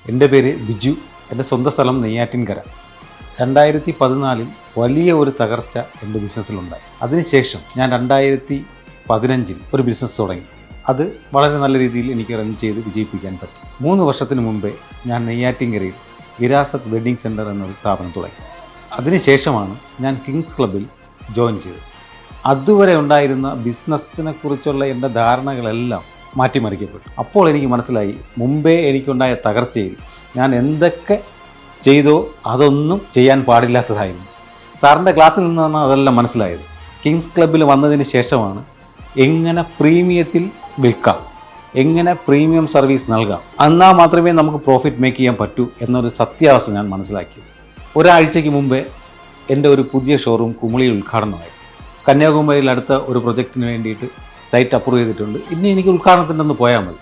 എൻ്റെ പേര് ബിജു. എൻ്റെ സ്വന്തം സ്ഥലം നെയ്യാറ്റിൻകര. 2014 വലിയ ഒരു തകർച്ച എൻ്റെ ബിസിനസ്സിലുണ്ടായി. അതിനുശേഷം ഞാൻ 2015 ഒരു ബിസിനസ് തുടങ്ങി. അത് വളരെ നല്ല രീതിയിൽ എനിക്ക് റൺ ചെയ്ത് വിജയിപ്പിക്കാൻ പറ്റി. 3 വർഷത്തിന് മുമ്പേ ഞാൻ നെയ്യാറ്റിൻകരയിൽ വിരാസത്ത് വെഡ്ഡിംഗ് സെൻറ്റർ എന്നൊരു സ്ഥാപനം തുടങ്ങി. അതിനുശേഷമാണ് ഞാൻ കിങ്സ് ക്ലബ്ബിൽ ജോയിൻ ചെയ്തത്. അതുവരെ ഉണ്ടായിരുന്ന ബിസിനസ്സിനെ കുറിച്ചുള്ള എൻ്റെ ധാരണകളെല്ലാം മാറ്റിമറിക്കപ്പെട്ടു. അപ്പോൾ എനിക്ക് മനസ്സിലായി, മുമ്പേ എനിക്കുണ്ടായ തകർച്ചയിൽ ഞാൻ എന്തൊക്കെ ചെയ്തോ അതൊന്നും ചെയ്യാൻ പാടില്ലാത്തതായിരുന്നു. സാറിൻ്റെ ക്ലാസ്സിൽ നിന്നാണ് അതെല്ലാം മനസ്സിലായത്. കിങ്സ് ക്ലബ്ബിൽ വന്നതിന് ശേഷമാണ് എങ്ങനെ പ്രീമിയത്തിൽ വിൽക്കാം, എങ്ങനെ പ്രീമിയം സർവീസ് നൽകാം, എന്നാൽ മാത്രമേ നമുക്ക് പ്രോഫിറ്റ് മേക്ക് ചെയ്യാൻ പറ്റൂ എന്നൊരു സത്യാവസ്ഥ ഞാൻ മനസ്സിലാക്കി. ഒരാഴ്ചയ്ക്ക് മുമ്പേ എൻ്റെ ഒരു പുതിയ ഷോറൂം കുമളിയിൽ ഉദ്ഘാടനമായി. കന്യാകുമാരിയിൽ അടുത്ത ഒരു പ്രൊജക്റ്റിന് വേണ്ടിയിട്ട് സൈറ്റ് അപ്രൂവ് ചെയ്തിട്ടുണ്ട്. ഇനി എനിക്ക് ഉദ്ഘാടനത്തിൻ്റെ ഒന്ന് പോയാൽ മതി.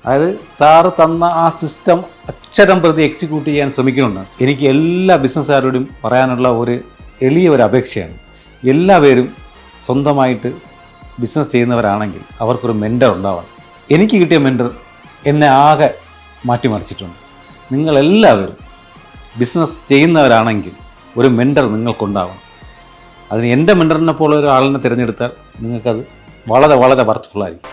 അതായത് സാറ് തന്ന ആ സിസ്റ്റം അക്ഷരം പ്രതി എക്സിക്യൂട്ട് ചെയ്യാൻ ശ്രമിക്കുന്നുണ്ട്. എനിക്ക് എല്ലാ ബിസിനസ്സുകാരോടും പറയാനുള്ള ഒരു എളിയ അപേക്ഷയാണ്, എല്ലാവരും സ്വന്തമായിട്ട് ബിസിനസ് ചെയ്യുന്നവരാണെങ്കിൽ അവർക്കൊരു മെൻറ്റർ ഉണ്ടാവണം. എനിക്ക് കിട്ടിയ മെൻറ്റർ എന്നെ ആകെ മാറ്റിമറിച്ചിട്ടുണ്ട്. നിങ്ങളെല്ലാവരും ബിസിനസ് ചെയ്യുന്നവരാണെങ്കിൽ ഒരു മെൻറ്റർ നിങ്ങൾക്കുണ്ടാവണം. അതിന് എൻ്റെ മെൻറ്ററിനെ പോലെ ഒരാളിനെ തിരഞ്ഞെടുത്താൽ നിങ്ങൾക്കത് വളരെ വളരെ വർത്തുഫുള്ളായിരിക്കും.